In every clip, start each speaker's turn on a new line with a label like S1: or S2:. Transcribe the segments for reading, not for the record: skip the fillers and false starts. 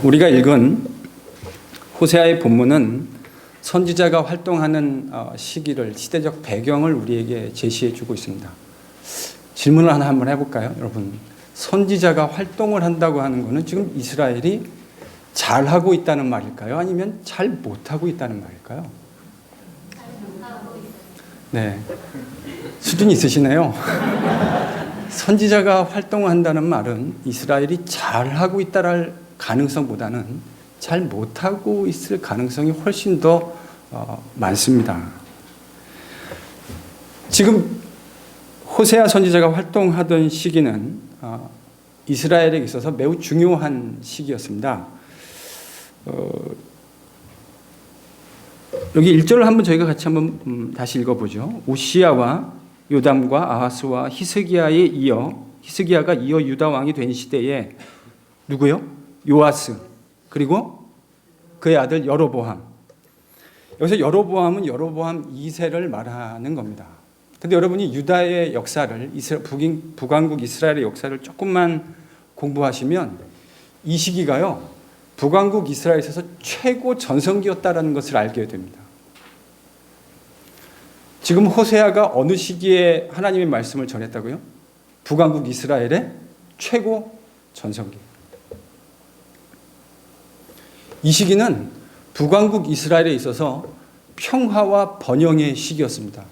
S1: 우리가 읽은 호세아의 본문은 선지자가 활동하는 시기를, 시대적 배경을 우리에게 제시해 주고 있습니다. 질문을 하나 한번 해볼까요, 여러분? 선지자가 활동을 한다고 하는 것은 지금 이스라엘이 잘하고 있다는 말일까요? 아니면 잘 못하고 있다는 말일까요? 네, 수준이 있으시네요. 선지자가 활동한다는 말은 이스라엘이 잘하고 있다를 가능성보다는 잘 못하고 있을 가능성이 훨씬 더 많습니다. 지금 호세아 선지자가 활동하던 시기는 이스라엘에 있어서 매우 중요한 시기였습니다. 여기 1절을 한번 저희가 같이 한번 다시 읽어보죠. 우시야와 요담과 아하스와 히스기야가 이어 유다 왕이 된 시대에 누구요? 요아스, 그리고 그의 아들 여로보암. 여기서 여로보암은 여로보암 2세를 말하는 겁니다. 근데 여러분이 유다의 역사를, 북왕국 이스라엘의 역사를 조금만 공부하시면 이 시기가요, 북왕국 이스라엘에서 최고 전성기였다라는 것을 알게 됩니다. 지금 호세아가 어느 시기에 하나님의 말씀을 전했다고요? 북왕국 이스라엘의 최고 전성기. 이 시기는 북왕국 이스라엘에 있어서 평화와 번영의 시기였습니다.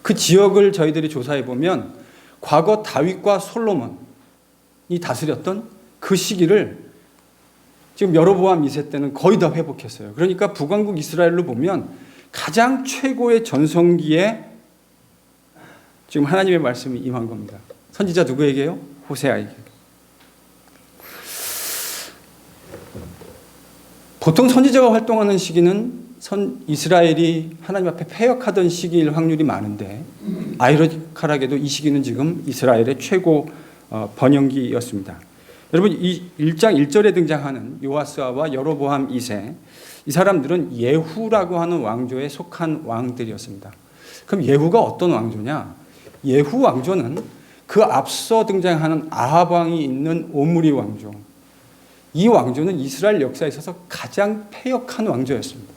S1: 그 지역을 저희들이 조사해 보면 과거 다윗과 솔로몬이 다스렸던 그 시기를 지금 여로보암 2세 때는 거의 다 회복했어요. 그러니까 북왕국 이스라엘로 보면 가장 최고의 전성기에 지금 하나님의 말씀이 임한 겁니다. 선지자 누구에게요? 호세아에게. 보통 선지자가 활동하는 시기는 이스라엘이 하나님 앞에 패역하던 시기일 확률이 많은데, 아이러니컬하게도 이 시기는 지금 이스라엘의 최고 번영기였습니다. 여러분, 이 1장 1절에 등장하는 요아스와 여로보암 2세, 이 사람들은 예후라고 하는 왕조에 속한 왕들이었습니다. 그럼 예후가 어떤 왕조냐? 예후 왕조는 그 앞서 등장하는 아합 왕이 있는 오므리 왕조, 이 왕조는 이스라엘 역사에 있어서 가장 패역한 왕조였습니다.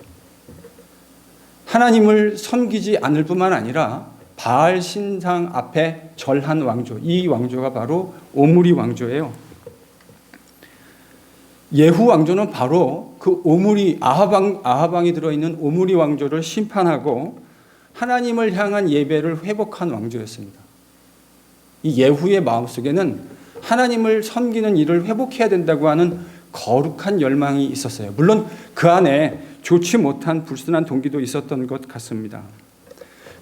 S1: 하나님을 섬기지 않을 뿐만 아니라 바알 신상 앞에 절한 왕조, 이 왕조가 바로 오므리 왕조예요. 예후 왕조는 바로 그 아합 왕이 들어있는 오므리 왕조를 심판하고 하나님을 향한 예배를 회복한 왕조였습니다. 이 예후의 마음속에는 하나님을 섬기는 일을 회복해야 된다고 하는 거룩한 열망이 있었어요. 물론 그 안에 좋지 못한 불순한 동기도 있었던 것 같습니다.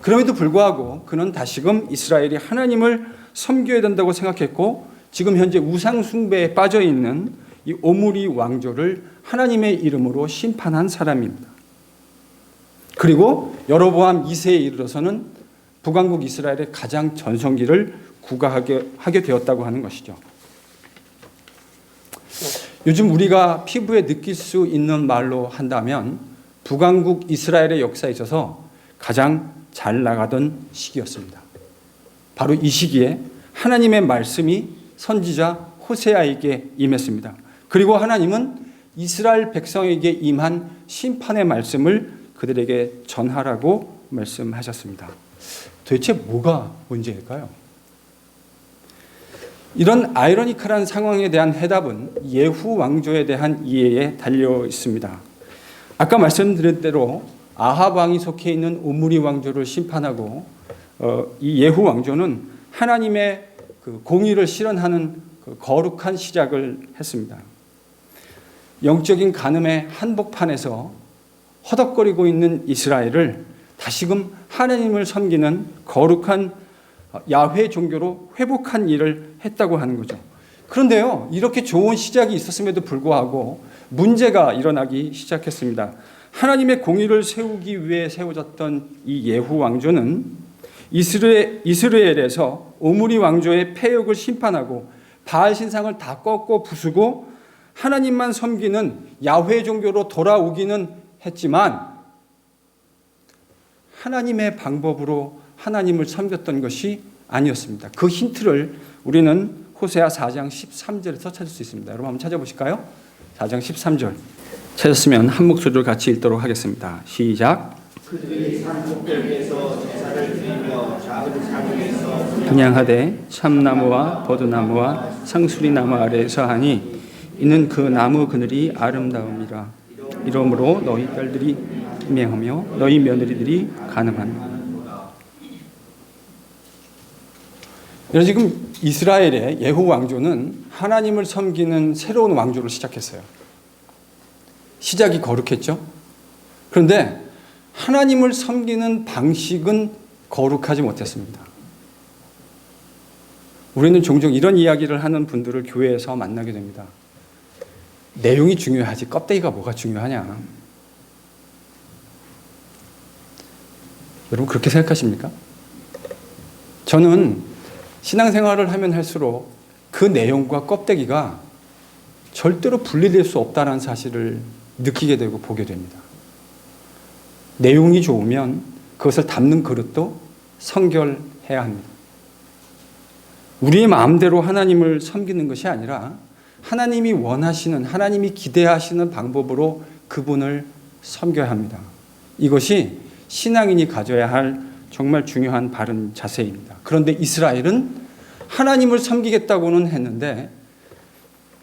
S1: 그럼에도 불구하고 그는 다시금 이스라엘이 하나님을 섬겨야 된다고 생각했고, 지금 현재 우상 숭배에 빠져 있는 이 오므리 왕조를 하나님의 이름으로 심판한 사람입니다. 그리고 여로보암 2세에 이르러서는 북왕국 이스라엘의 가장 전성기를 구가하게 되었다고 하는 것이죠. 요즘 우리가 피부에 느낄 수 있는 말로 한다면 북왕국 이스라엘의 역사에 있어서 가장 잘 나가던 시기였습니다. 바로 이 시기에 하나님의 말씀이 선지자 호세아에게 임했습니다. 그리고 하나님은 이스라엘 백성에게 임한 심판의 말씀을 그들에게 전하라고 말씀하셨습니다. 도대체 뭐가 문제일까요? 이런 아이러니컬한 상황에 대한 해답은 예후 왕조에 대한 이해에 달려 있습니다. 아까 말씀드린 대로 아합 왕이 속해 있는 오므리 왕조를 심판하고 이 예후 왕조는 하나님의 그 공의를 실현하는 그 거룩한 시작을 했습니다. 영적인 간음의 한복판에서 허덕거리고 있는 이스라엘을 다시금 하나님을 섬기는 거룩한 야훼 종교로 회복한 일을 했다고 하는 거죠. 그런데요, 이렇게 좋은 시작이 있었음에도 불구하고 문제가 일어나기 시작했습니다. 하나님의 공의를 세우기 위해 세워졌던 이 예후 왕조는 이스라엘에서 오므리 왕조의 패역을 심판하고 바알 신상을 다 꺾고 부수고 하나님만 섬기는 야훼 종교로 돌아오기는 했지만 하나님의 방법으로 하나님을 섬겼던 것이 아니었습니다. 그 힌트를 우리는 호세아 4장 13절에서 찾을 수 있습니다. 여러분 한번 찾아보실까요? 4장 13절 찾았으면 한 목소리로 같이 읽도록 하겠습니다. 시작.
S2: 그들이 산 꼭대기에서 제사를 드리며 작은 산에서
S1: 분향하되 참나무와 버드나무와 상수리나무 아래에서 하니 이는 그 나무 그늘이 아름다움이라. 이러므로 너희 딸들이 명하며 너희 며느리들이 가늠하노라. 지금 이스라엘의 예후 왕조는 하나님을 섬기는 새로운 왕조를 시작했어요. 시작이 거룩했죠. 그런데 하나님을 섬기는 방식은 거룩하지 못했습니다. 우리는 종종 이런 이야기를 하는 분들을 교회에서 만나게 됩니다. 내용이 중요하지 껍데기가 뭐가 중요하냐. 여러분 그렇게 생각하십니까? 저는 신앙생활을 하면 할수록 그 내용과 껍데기가 절대로 분리될 수 없다는 사실을 느끼게 되고 보게 됩니다. 내용이 좋으면 그것을 담는 그릇도 성결해야 합니다. 우리의 마음대로 하나님을 섬기는 것이 아니라 하나님이 원하시는, 하나님이 기대하시는 방법으로 그분을 섬겨야 합니다. 이것이 신앙인이 가져야 할 정말 중요한 바른 자세입니다. 그런데 이스라엘은 하나님을 섬기겠다고는 했는데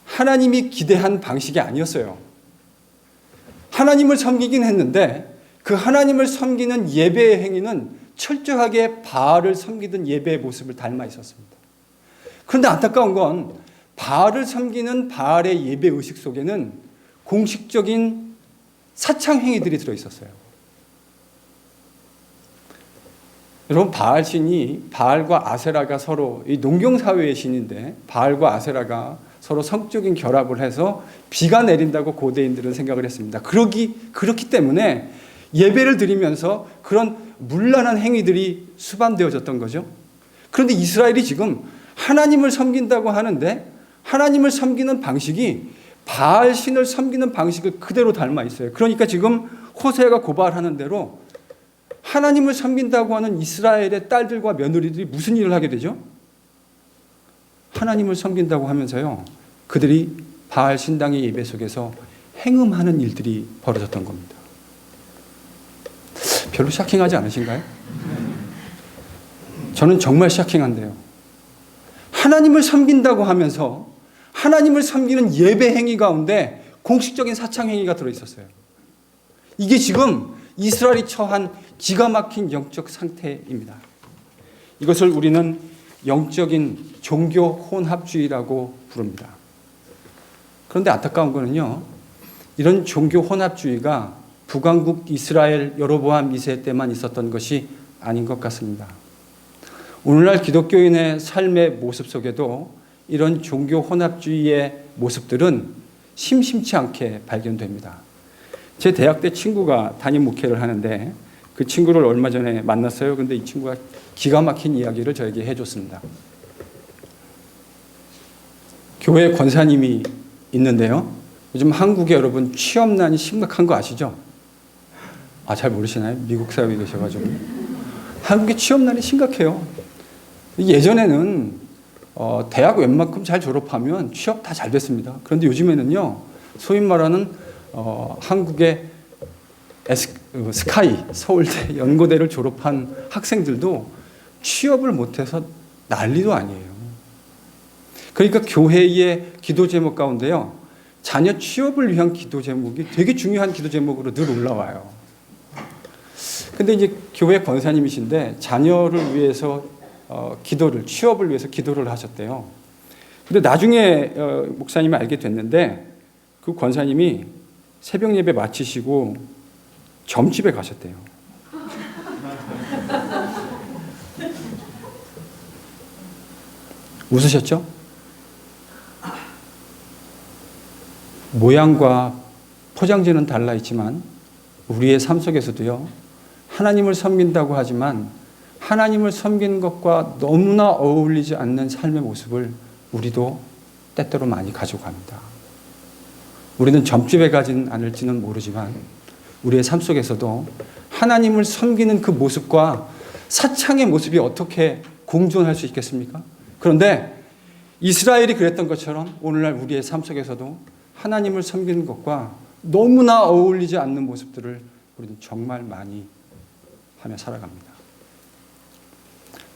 S1: 하나님이 기대한 방식이 아니었어요. 하나님을 섬기긴 했는데 그 하나님을 섬기는 예배의 행위는 철저하게 바알을 섬기던 예배의 모습을 닮아 있었습니다. 그런데 안타까운 건 바알을 섬기는 바알의 예배 의식 속에는 공식적인 사창 행위들이 들어 있었어요. 여러분 바알 신이 바알과 아세라가 서로 이 농경 사회의 신인데 바알과 아세라가 서로 성적인 결합을 해서 비가 내린다고 고대인들은 생각을 했습니다. 그렇기 때문에 예배를 드리면서 그런 문란한 행위들이 수반되어졌던 거죠. 그런데 이스라엘이 지금 하나님을 섬긴다고 하는데 하나님을 섬기는 방식이 바알 신을 섬기는 방식을 그대로 닮아 있어요. 그러니까 지금 호세아가 고발하는 대로 하나님을 섬긴다고 하는 이스라엘의 딸들과 며느리들이 무슨 일을 하게 되죠? 하나님을 섬긴다고 하면서요, 그들이 바알 신당의 예배 속에서 행음하는 일들이 벌어졌던 겁니다. 별로 샤킹하지 않으신가요? 저는 정말 샤킹한데요. 하나님을 섬긴다고 하면서 하나님을 섬기는 예배 행위 가운데 공식적인 사창 행위가 들어있었어요. 이게 지금 이스라엘이 처한 기가 막힌 영적 상태입니다. 이것을 우리는 영적인 종교 혼합주의라고 부릅니다. 그런데 안타까운 거는요, 이런 종교 혼합주의가 북왕국 이스라엘 여로보암 2세 때만 있었던 것이 아닌 것 같습니다. 오늘날 기독교인의 삶의 모습 속에도 이런 종교 혼합주의의 모습들은 심심치 않게 발견됩니다. 제 대학 때 친구가 담임 목회를 하는데 그 친구를 얼마 전에 만났어요. 근데 이 친구가 기가 막힌 이야기를 저에게 해줬습니다. 교회 권사님이 있는데요. 요즘 한국에 여러분 취업난이 심각한 거 아시죠? 잘 모르시나요? 미국 사회에 계셔가지고. 한국의 취업난이 심각해요. 예전에는 대학 웬만큼 잘 졸업하면 취업 다 잘 됐습니다. 그런데 요즘에는요, 소위 말하는 한국의 스카이, 서울대, 연고대를 졸업한 학생들도 취업을 못해서 난리도 아니에요. 그러니까 교회의 기도 제목 가운데요, 자녀 취업을 위한 기도 제목이 되게 중요한 기도 제목으로 늘 올라와요. 근데 이제 교회 권사님이신데 자녀를 위해서 취업을 위해서 기도를 하셨대요. 근데 나중에 목사님이 알게 됐는데 그 권사님이 새벽 예배 마치시고 점집에 가셨대요. 웃으셨죠? 모양과 포장지는 달라 있지만 우리의 삶 속에서도요, 하나님을 섬긴다고 하지만 하나님을 섬기는 것과 너무나 어울리지 않는 삶의 모습을 우리도 때때로 많이 가지고 갑니다. 우리는 점집에 가진 않을지는 모르지만 우리의 삶 속에서도 하나님을 섬기는 그 모습과 사창의 모습이 어떻게 공존할 수 있겠습니까? 그런데 이스라엘이 그랬던 것처럼 오늘날 우리의 삶 속에서도 하나님을 섬기는 것과 너무나 어울리지 않는 모습들을 우리는 정말 많이 하며 살아갑니다.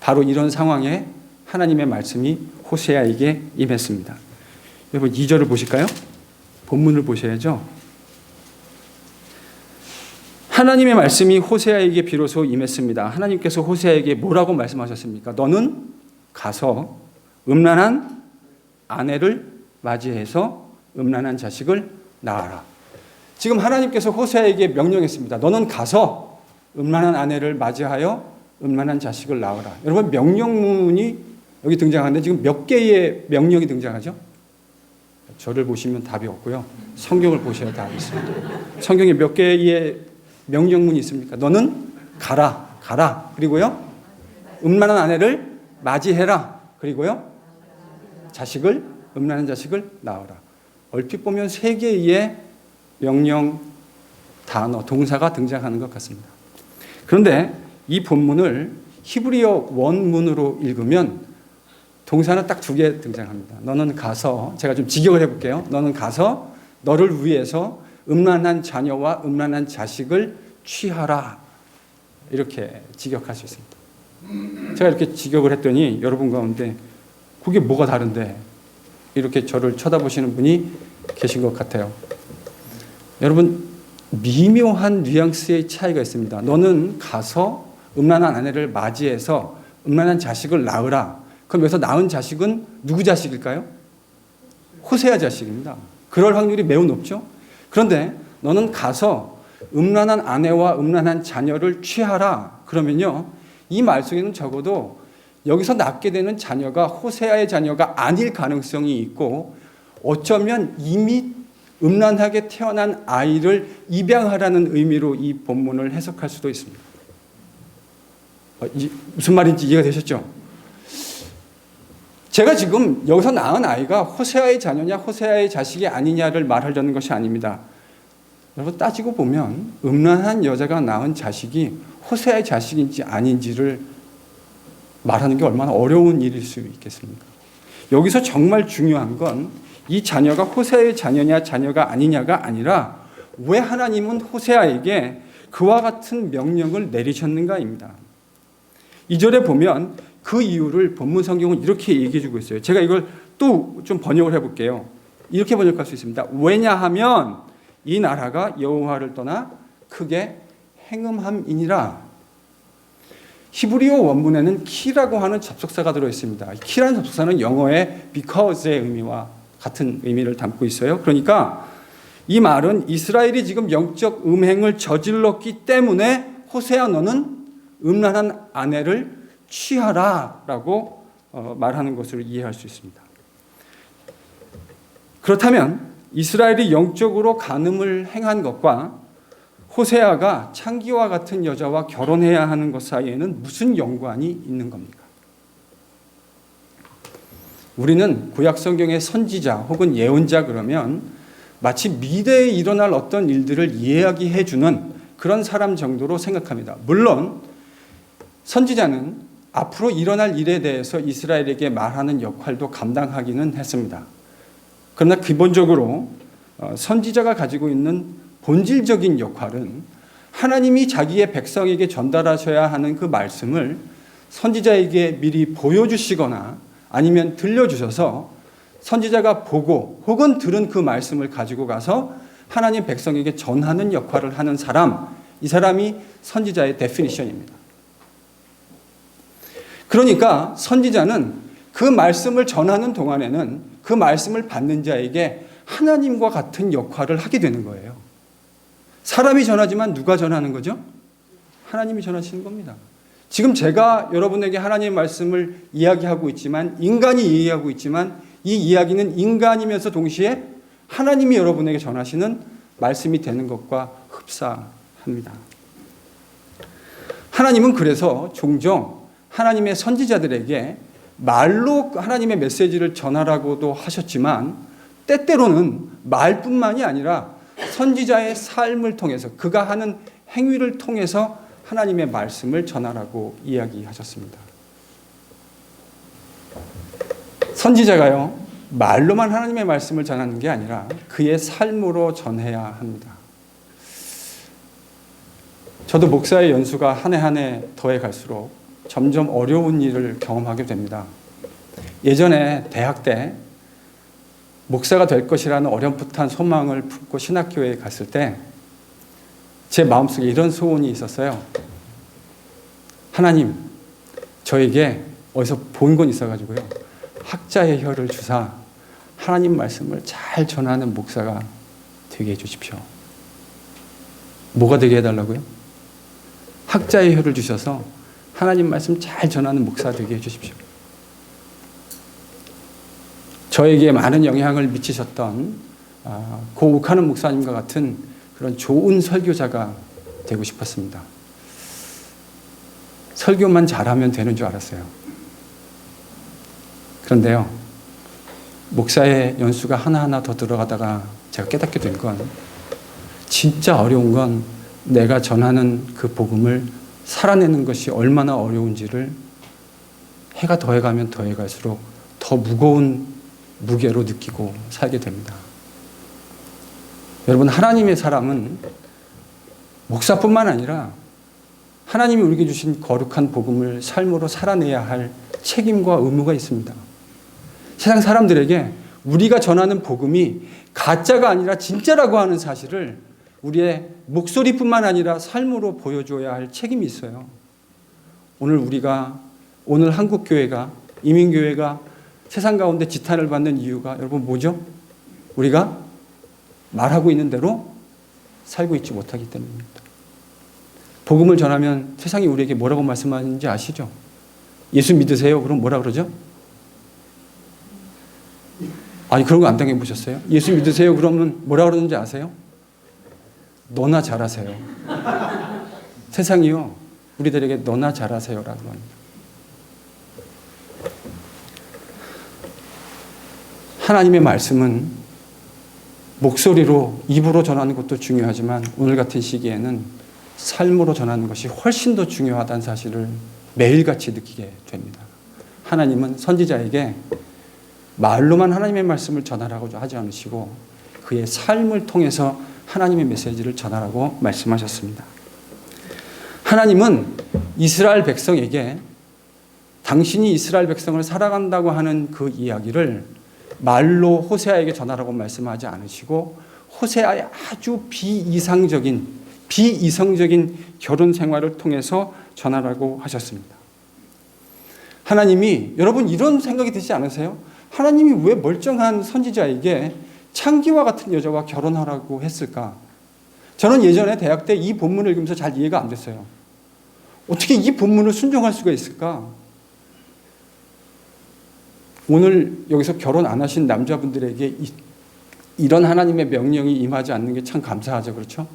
S1: 바로 이런 상황에 하나님의 말씀이 호세아에게 임했습니다. 여러분 2절을 보실까요? 본문을 보셔야죠. 하나님의 말씀이 호세아에게 비로소 임했습니다. 하나님께서 호세아에게 뭐라고 말씀하셨습니까? 너는 가서 음란한 아내를 맞이해서 음란한 자식을 낳아라. 지금 하나님께서 호세아에게 명령했습니다. 너는 가서 음란한 아내를 맞이하여 음란한 자식을 낳아라. 여러분 명령문이 여기 등장하는데 지금 몇 개의 명령이 등장하죠? 저를 보시면 답이 없고요. 성경을 보셔야 답이 있습니다. 성경에 몇 개의 명령문이 있습니까? 너는 가라. 그리고요. 음란한 아내를 맞이해라. 그리고요. 음란한 자식을 낳아라. 얼핏 보면 3개의 명령 단어, 동사가 등장하는 것 같습니다. 그런데 이 본문을 히브리어 원문으로 읽으면 동사는 딱 2개 등장합니다. 너는 가서, 제가 좀 직역을 해볼게요. 너는 가서 너를 위해서 음란한 자녀와 음란한 자식을 취하라. 이렇게 직역할 수 있습니다. 제가 이렇게 직역을 했더니 여러분 가운데 그게 뭐가 다른데 이렇게 저를 쳐다보시는 분이 계신 것 같아요. 여러분 미묘한 뉘앙스의 차이가 있습니다. 너는 가서 음란한 아내를 맞이해서 음란한 자식을 낳으라. 그럼 여기서 낳은 자식은 누구 자식일까요? 호세아 자식입니다. 그럴 확률이 매우 높죠. 그런데 너는 가서 음란한 아내와 음란한 자녀를 취하라. 그러면요, 이 말 속에는 적어도 여기서 낳게 되는 자녀가 호세아의 자녀가 아닐 가능성이 있고 어쩌면 이미 음란하게 태어난 아이를 입양하라는 의미로 이 본문을 해석할 수도 있습니다. 무슨 말인지 이해가 되셨죠? 제가 지금 여기서 낳은 아이가 호세아의 자녀냐 호세아의 자식이 아니냐를 말하려는 것이 아닙니다. 여러분 따지고 보면 음란한 여자가 낳은 자식이 호세아의 자식인지 아닌지를 말하는 게 얼마나 어려운 일일 수 있겠습니까? 여기서 정말 중요한 건 이 자녀가 호세아의 자녀냐 자녀가 아니냐가 아니라 왜 하나님은 호세아에게 그와 같은 명령을 내리셨는가입니다. 2절에 보면 그 이유를 본문 성경은 이렇게 얘기해 주고 있어요. 제가 이걸 또 좀 번역을 해볼게요. 이렇게 번역할 수 있습니다. 왜냐하면 이 나라가 여호와를 떠나 크게 행음함이니라. 히브리어 원문에는 키라고 하는 접속사가 들어있습니다. 키라는 접속사는 영어의 because의 의미와 같은 의미를 담고 있어요. 그러니까 이 말은 이스라엘이 지금 영적 음행을 저질렀기 때문에 호세아 너는 음란한 아내를 취하라라고 말하는 것으로 이해할 수 있습니다. 그렇다면 이스라엘이 영적으로 간음을 행한 것과 호세아가 창기와 같은 여자와 결혼해야 하는 것 사이에는 무슨 연관이 있는 겁니까? 우리는 구약 성경의 선지자 혹은 예언자 그러면 마치 미래에 일어날 어떤 일들을 이야기해 주는 그런 사람 정도로 생각합니다. 물론 선지자는 앞으로 일어날 일에 대해서 이스라엘에게 말하는 역할도 감당하기는 했습니다. 그러나 기본적으로 선지자가 가지고 있는 본질적인 역할은 하나님이 자기의 백성에게 전달하셔야 하는 그 말씀을 선지자에게 미리 보여주시거나 아니면 들려주셔서 선지자가 보고 혹은 들은 그 말씀을 가지고 가서 하나님 백성에게 전하는 역할을 하는 사람, 이 사람이 선지자의 데피니션입니다. 그러니까 선지자는 그 말씀을 전하는 동안에는 그 말씀을 받는 자에게 하나님과 같은 역할을 하게 되는 거예요. 사람이 전하지만 누가 전하는 거죠? 하나님이 전하시는 겁니다. 지금 제가 여러분에게 하나님의 말씀을 이야기하고 있지만 인간이 이해하고 있지만 이 이야기는 인간이면서 동시에 하나님이 여러분에게 전하시는 말씀이 되는 것과 흡사합니다. 하나님은 그래서 종종 하나님의 선지자들에게 말로 하나님의 메시지를 전하라고도 하셨지만 때때로는 말뿐만이 아니라 선지자의 삶을 통해서 그가 하는 행위를 통해서 하나님의 말씀을 전하라고 이야기하셨습니다. 선지자가요, 말로만 하나님의 말씀을 전하는 게 아니라 그의 삶으로 전해야 합니다. 저도 목사의 연수가 한 해 한 해 더해 갈수록 점점 어려운 일을 경험하게 됩니다. 예전에 대학 때 목사가 될 것이라는 어렴풋한 소망을 품고 신학교에 갔을 때 제 마음속에 이런 소원이 있었어요. 하나님, 저에게 어디서 본 건 있어가지고요. 학자의 혀를 주사 하나님 말씀을 잘 전하는 목사가 되게 해주십시오. 뭐가 되게 해달라고요? 학자의 혀를 주셔서 하나님 말씀 잘 전하는 목사 되게 해주십시오. 저에게 많은 영향을 미치셨던 고 욱하는 목사님과 같은 그런 좋은 설교자가 되고 싶었습니다. 설교만 잘하면 되는 줄 알았어요. 그런데요, 목사의 연수가 하나하나 더 들어가다가 제가 깨닫게 된 건 진짜 어려운 건 내가 전하는 그 복음을 살아내는 것이 얼마나 어려운지를 해가 더해가면 더해갈수록 더 무거운 무게로 느끼고 살게 됩니다. 여러분, 하나님의 사람은 목사뿐만 아니라 하나님이 우리에게 주신 거룩한 복음을 삶으로 살아내야 할 책임과 의무가 있습니다. 세상 사람들에게 우리가 전하는 복음이 가짜가 아니라 진짜라고 하는 사실을 우리의 목소리뿐만 아니라 삶으로 보여줘야 할 책임이 있어요. 오늘 한국교회가, 이민교회가 세상 가운데 지탄을 받는 이유가 여러분 뭐죠? 우리가 말하고 있는 대로 살고 있지 못하기 때문입니다. 복음을 전하면 세상이 우리에게 뭐라고 말씀하는지 아시죠? 예수 믿으세요? 그럼 뭐라 그러죠? 아니, 그런 거 안 당해보셨어요? 예수 믿으세요? 그러면 뭐라 그러는지 아세요? 너나 잘하세요. 세상이요, 우리들에게 너나 잘하세요라고 합니다. 하나님의 말씀은 목소리로, 입으로 전하는 것도 중요하지만 오늘 같은 시기에는 삶으로 전하는 것이 훨씬 더 중요하다는 사실을 매일같이 느끼게 됩니다. 하나님은 선지자에게 말로만 하나님의 말씀을 전하라고 하지 않으시고 그의 삶을 통해서 하나님의 메시지를 전하라고 말씀하셨습니다. 하나님은 이스라엘 백성에게 당신이 이스라엘 백성을 살아간다고 하는 그 이야기를 말로 호세아에게 전하라고 말씀하지 않으시고 호세아의 아주 비이성적인 결혼 생활을 통해서 전하라고 하셨습니다. 하나님이, 여러분 이런 생각이 드시지 않으세요? 하나님이 왜 멀쩡한 선지자에게 창기와 같은 여자와 결혼하라고 했을까? 저는 예전에 대학 때 이 본문을 읽으면서 잘 이해가 안 됐어요. 어떻게 이 본문을 순종할 수가 있을까? 오늘 여기서 결혼 안 하신 남자분들에게 이런 하나님의 명령이 임하지 않는 게 참 감사하죠. 그렇죠?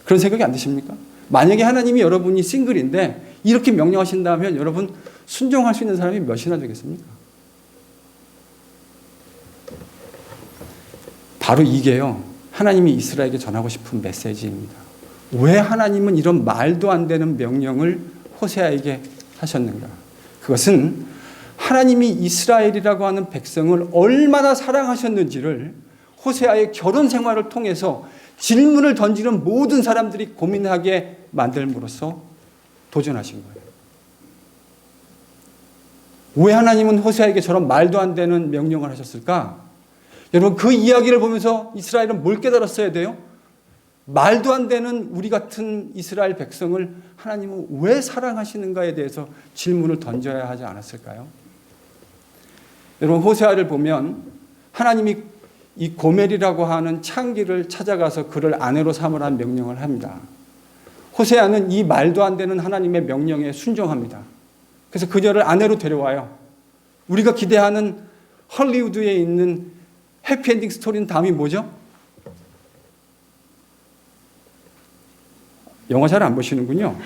S1: 그런 생각이 안 드십니까? 만약에 하나님이 여러분이 싱글인데 이렇게 명령하신다면 여러분 순종할 수 있는 사람이 몇이나 되겠습니까? 바로 이게요, 하나님이 이스라엘에게 전하고 싶은 메시지입니다. 왜 하나님은 이런 말도 안 되는 명령을 호세아에게 하셨는가? 그것은 하나님이 이스라엘이라고 하는 백성을 얼마나 사랑하셨는지를 호세아의 결혼 생활을 통해서 질문을 던지는 모든 사람들이 고민하게 만들므로써 도전하신 거예요. 왜 하나님은 호세아에게 저런 말도 안 되는 명령을 하셨을까? 여러분, 그 이야기를 보면서 이스라엘은 뭘 깨달았어야 돼요? 말도 안 되는 우리 같은 이스라엘 백성을 하나님은 왜 사랑하시는가에 대해서 질문을 던져야 하지 않았을까요? 여러분, 호세아를 보면 하나님이 이 고멜이라고 하는 창기를 찾아가서 그를 아내로 삼으라는 명령을 합니다. 호세아는 이 말도 안 되는 하나님의 명령에 순종합니다. 그래서 그녀를 아내로 데려와요. 우리가 기대하는 헐리우드에 있는 해피엔딩 스토리는 다음이 뭐죠? 영화 잘 안 보시는군요.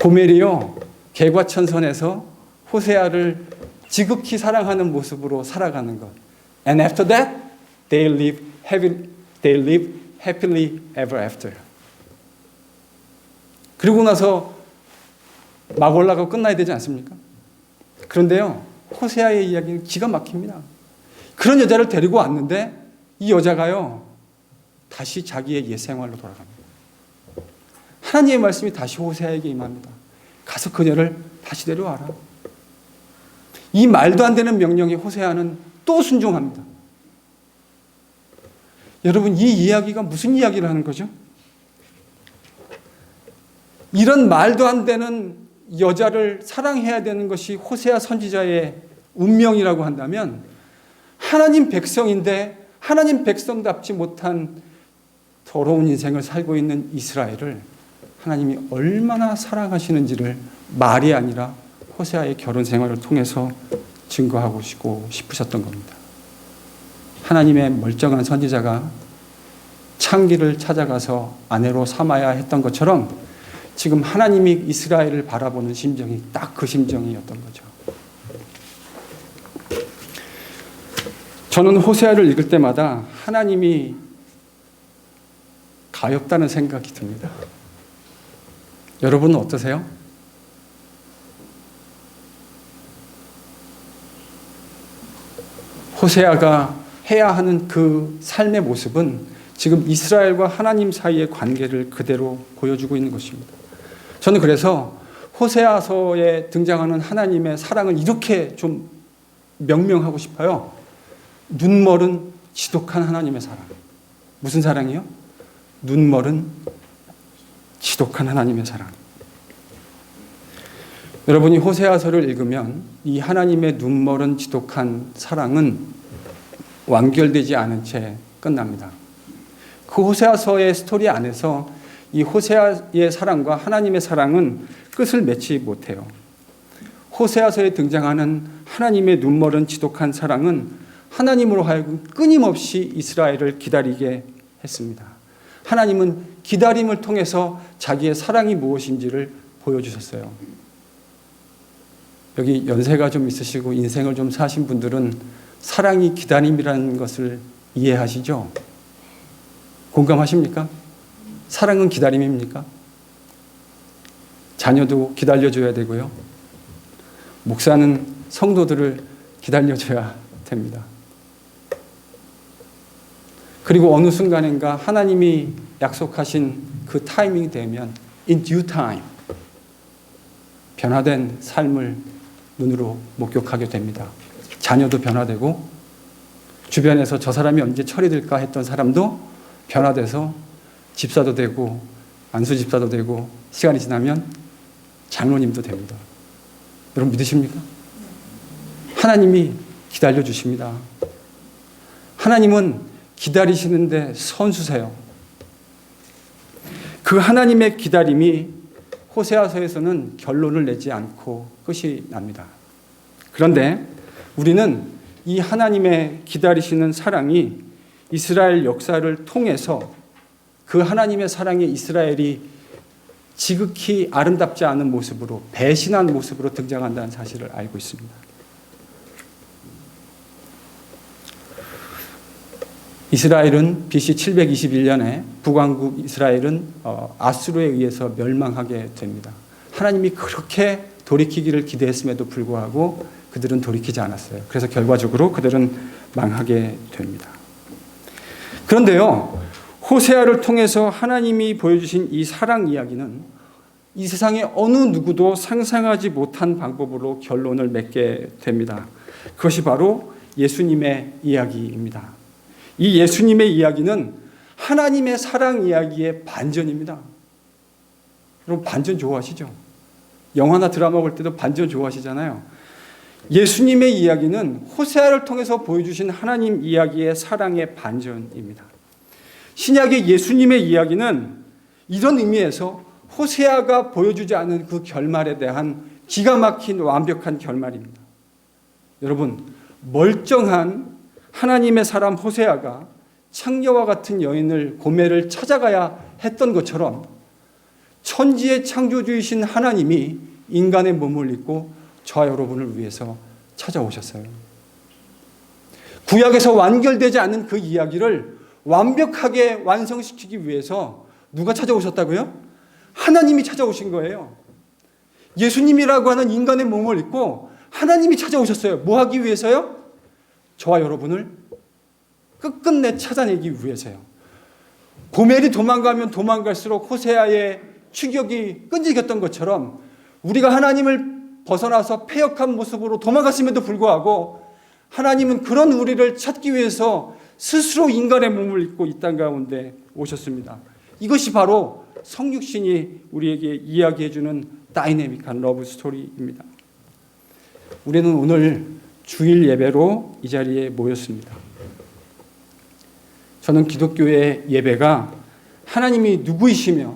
S1: 고멜이요, 개과천선에서 호세아를 지극히 사랑하는 모습으로 살아가는 것. And after that, they live happily ever after. 그리고 나서 막 올라가고 끝나야 되지 않습니까? 그런데요, 호세아의 이야기는 기가 막힙니다. 그런 여자를 데리고 왔는데 이 여자가요, 다시 자기의 옛 생활로 돌아갑니다. 하나님의 말씀이 다시 호세아에게 임합니다. 가서 그녀를 다시 데려와라. 이 말도 안 되는 명령에 호세아는 또 순종합니다. 여러분, 이 이야기가 무슨 이야기를 하는 거죠? 이런 말도 안 되는 여자를 사랑해야 되는 것이 호세아 선지자의 운명이라고 한다면, 하나님 백성인데 하나님 백성답지 못한 더러운 인생을 살고 있는 이스라엘을 하나님이 얼마나 사랑하시는지를 말이 아니라 호세아의 결혼 생활을 통해서 증거하고 싶으셨던 겁니다. 하나님의 멀쩡한 선지자가 창기를 찾아가서 아내로 삼아야 했던 것처럼 지금 하나님이 이스라엘을 바라보는 심정이 딱 그 심정이었던 거죠. 저는 호세아를 읽을 때마다 하나님이 가엾다는 생각이 듭니다. 여러분은 어떠세요? 호세아가 해야 하는 그 삶의 모습은 지금 이스라엘과 하나님 사이의 관계를 그대로 보여주고 있는 것입니다. 저는 그래서 호세아서에 등장하는 하나님의 사랑을 이렇게 좀 명명하고 싶어요. 눈멀은 지독한 하나님의 사랑. 무슨 사랑이요? 눈멀은 지독한 하나님의 사랑. 여러분이 호세아서를 읽으면 이 하나님의 눈멀은 지독한 사랑은 완결되지 않은 채 끝납니다. 그 호세아서의 스토리 안에서 이 호세아의 사랑과 하나님의 사랑은 끝을 맺지 못해요. 호세아서에 등장하는 하나님의 눈멀은 지독한 사랑은 하나님으로 하여금 끊임없이 이스라엘을 기다리게 했습니다. 하나님은 기다림을 통해서 자기의 사랑이 무엇인지를 보여주셨어요. 여기 연세가 좀 있으시고 인생을 좀 사신 분들은 사랑이 기다림이라는 것을 이해하시죠? 공감하십니까? 사랑은 기다림입니까? 자녀도 기다려줘야 되고요. 목사는 성도들을 기다려줘야 됩니다. 그리고 어느 순간인가 하나님이 약속하신 그 타이밍이 되면 in due time 변화된 삶을 눈으로 목격하게 됩니다. 자녀도 변화되고 주변에서 저 사람이 언제 처리될까 했던 사람도 변화돼서 집사도 되고 안수 집사도 되고 시간이 지나면 장로님도 됩니다. 여러분 믿으십니까? 하나님이 기다려주십니다. 하나님은 기다리시는데 선수세요. 그 하나님의 기다림이 호세아서에서는 결론을 내지 않고 끝이 납니다. 그런데 우리는 이 하나님의 기다리시는 사랑이 이스라엘 역사를 통해서 그 하나님의 사랑에 이스라엘이 지극히 아름답지 않은 모습으로 배신한 모습으로 등장한다는 사실을 알고 있습니다. 이스라엘은 BC 721년에 북왕국 이스라엘은 아수르에 의해서 멸망하게 됩니다. 하나님이 그렇게 돌이키기를 기대했음에도 불구하고 그들은 돌이키지 않았어요. 그래서 결과적으로 그들은 망하게 됩니다. 그런데요, 호세아를 통해서 하나님이 보여주신 이 사랑 이야기는 이 세상의 어느 누구도 상상하지 못한 방법으로 결론을 맺게 됩니다. 그것이 바로 예수님의 이야기입니다. 이 예수님의 이야기는 하나님의 사랑 이야기의 반전입니다. 여러분 반전 좋아하시죠? 영화나 드라마 볼 때도 반전 좋아하시잖아요. 예수님의 이야기는 호세아를 통해서 보여주신 하나님 이야기의 사랑의 반전입니다. 신약의 예수님의 이야기는 이런 의미에서 호세아가 보여주지 않은 그 결말에 대한 기가 막힌 완벽한 결말입니다. 여러분, 멀쩡한 하나님의 사람 호세아가 창녀와 같은 여인을 고멜을 찾아가야 했던 것처럼 천지의 창조주이신 하나님이 인간의 몸을 입고 저와 여러분을 위해서 찾아오셨어요. 구약에서 완결되지 않은 그 이야기를 완벽하게 완성시키기 위해서 누가 찾아오셨다고요? 하나님이 찾아오신 거예요. 예수님이라고 하는 인간의 몸을 입고 하나님이 찾아오셨어요. 뭐 하기 위해서요? 저와 여러분을 끝끝내 찾아내기 위해서요. 고멜이 도망가면 도망갈수록 호세아의 추격이 끈질겼던 것처럼 우리가 하나님을 벗어나서 패역한 모습으로 도망갔음에도 불구하고 하나님은 그런 우리를 찾기 위해서 스스로 인간의 몸을 입고 이 땅 가운데 오셨습니다. 이것이 바로 성육신이 우리에게 이야기해주는 다이내믹한 러브 스토리입니다. 우리는 오늘 주일 예배로 이 자리에 모였습니다. 저는 기독교의 예배가 하나님이 누구이시며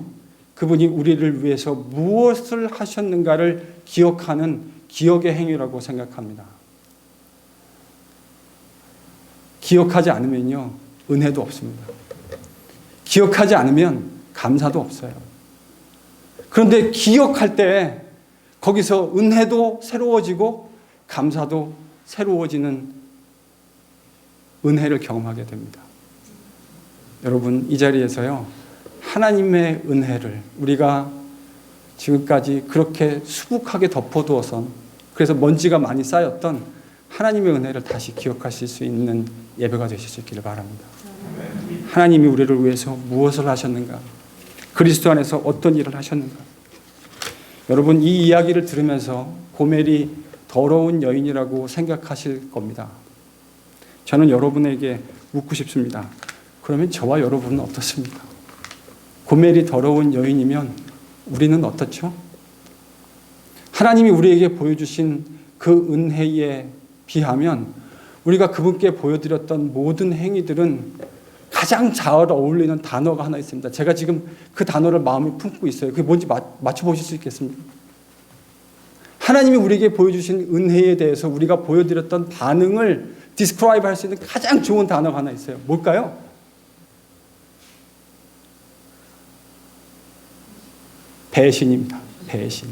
S1: 그분이 우리를 위해서 무엇을 하셨는가를 기억하는 기억의 행위라고 생각합니다. 기억하지 않으면요, 은혜도 없습니다. 기억하지 않으면 감사도 없어요. 그런데 기억할 때 거기서 은혜도 새로워지고 감사도 새로워지는 은혜를 경험하게 됩니다. 여러분, 이 자리에서요, 하나님의 은혜를 우리가 지금까지 그렇게 수북하게 덮어두어선, 그래서 먼지가 많이 쌓였던 하나님의 은혜를 다시 기억하실 수 있는 예배가 되시기를 바랍니다. 하나님이 우리를 위해서 무엇을 하셨는가? 그리스도 안에서 어떤 일을 하셨는가? 여러분, 이 이야기를 들으면서 고멜이 더러운 여인이라고 생각하실 겁니다. 저는 여러분에게 묻고 싶습니다. 그러면 저와 여러분은 어떻습니까? 고멜이 더러운 여인이면 우리는 어떻죠? 하나님이 우리에게 보여주신 그 은혜에 비하면 우리가 그분께 보여드렸던 모든 행위들은 가장 잘 어울리는 단어가 하나 있습니다. 제가 지금 그 단어를 마음에 품고 있어요. 그게 뭔지 맞춰보실 수 있겠습니까? 하나님이 우리에게 보여주신 은혜에 대해서 우리가 보여드렸던 반응을 디스크라이브 할 수 있는 가장 좋은 단어가 하나 있어요. 뭘까요? 배신입니다. 배신.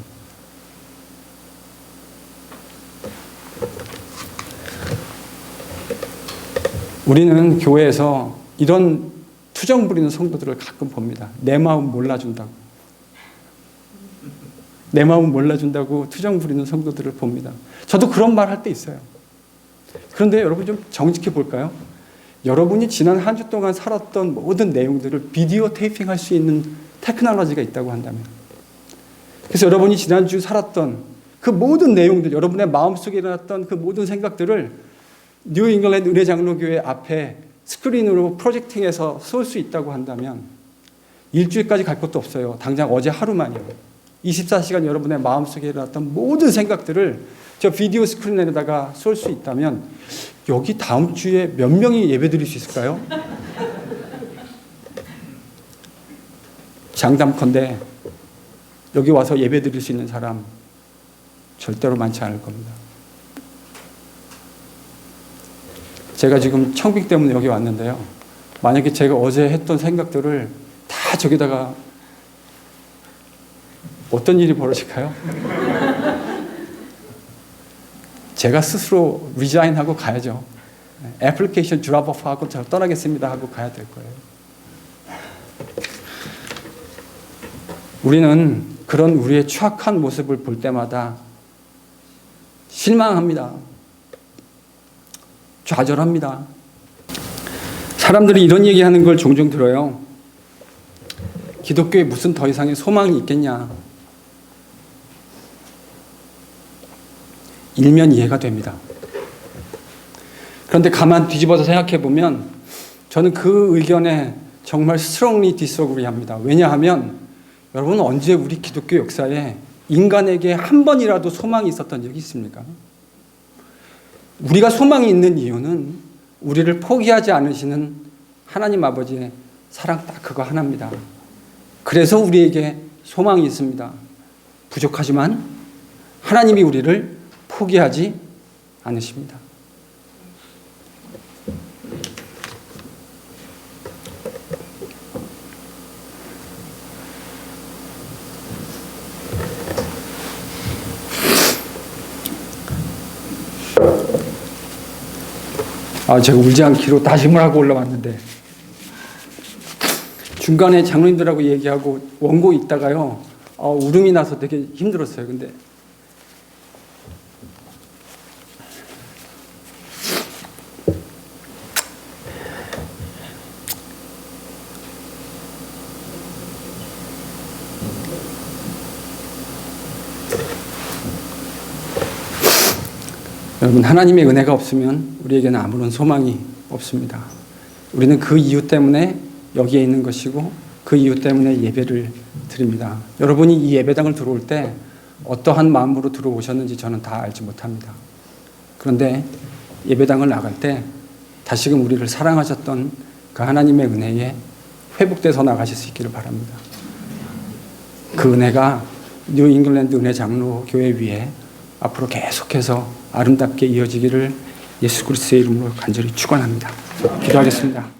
S1: 우리는 교회에서 이런 투정 부리는 성도들을 가끔 봅니다. 내 마음 몰라준다고. 내 마음 몰라준다고 투정 부리는 성도들을 봅니다. 저도 그런 말 할 때 있어요. 그런데 여러분 좀 정직해 볼까요? 여러분이 지난 한 주 동안 살았던 모든 내용들을 비디오 테이핑 할 수 있는 테크놀로지가 있다고 한다면, 그래서 여러분이 지난주 살았던 그 모든 내용들, 여러분의 마음속에 일어났던 그 모든 생각들을 뉴 잉글랜드 은혜장로교회 앞에 스크린으로 프로젝팅해서 쏠 수 있다고 한다면 일주일까지 갈 것도 없어요. 당장 어제 하루만이요. 24시간 여러분의 마음속에 일어났던 모든 생각들을 저 비디오 스크린에다가 쏠 수 있다면 여기 다음 주에 몇 명이 예배 드릴 수 있을까요? 장담컨대 여기 와서 예배 드릴 수 있는 사람 절대로 많지 않을 겁니다. 제가 지금 청빙 때문에 여기 왔는데요. 만약에 제가 어제 했던 생각들을 다 저기다가 어떤 일이 벌어질까요? 제가 스스로 리자인하고 가야죠. 애플리케이션 드랍오프하고 저 떠나겠습니다 하고 가야 될 거예요. 우리는 그런 우리의 추악한 모습을 볼 때마다 실망합니다. 좌절합니다. 사람들이 이런 얘기하는 걸 종종 들어요. 기독교에 무슨 더 이상의 소망이 있겠냐. 일면 이해가 됩니다. 그런데 가만 뒤집어서 생각해 보면 저는 그 의견에 정말 strongly disagree합니다. 왜냐하면 여러분, 언제 우리 기독교 역사에 인간에게 한 번이라도 소망이 있었던 적이 있습니까? 우리가 소망이 있는 이유는 우리를 포기하지 않으시는 하나님 아버지의 사랑, 딱 그거 하나입니다. 그래서 우리에게 소망이 있습니다. 부족하지만 하나님이 우리를 포기하지 않으십니다. 제가 울지 않기로 다짐을 하고 올라왔는데 중간에 장로님들하고 얘기하고 원고 있다가요, 울음이 나서 되게 힘들었어요. 근데 여러분, 하나님의 은혜가 없으면 우리에게는 아무런 소망이 없습니다. 우리는 그 이유 때문에 여기에 있는 것이고 그 이유 때문에 예배를 드립니다. 여러분이 이 예배당을 들어올 때 어떠한 마음으로 들어오셨는지 저는 다 알지 못합니다. 그런데 예배당을 나갈 때 다시금 우리를 사랑하셨던 그 하나님의 은혜에 회복돼서 나가실 수 있기를 바랍니다. 그 은혜가 뉴 잉글랜드 은혜 장로 교회 위에 앞으로 계속해서 아름답게 이어지기를 예수 그리스도의 이름으로 간절히 축원합니다. 기도하겠습니다.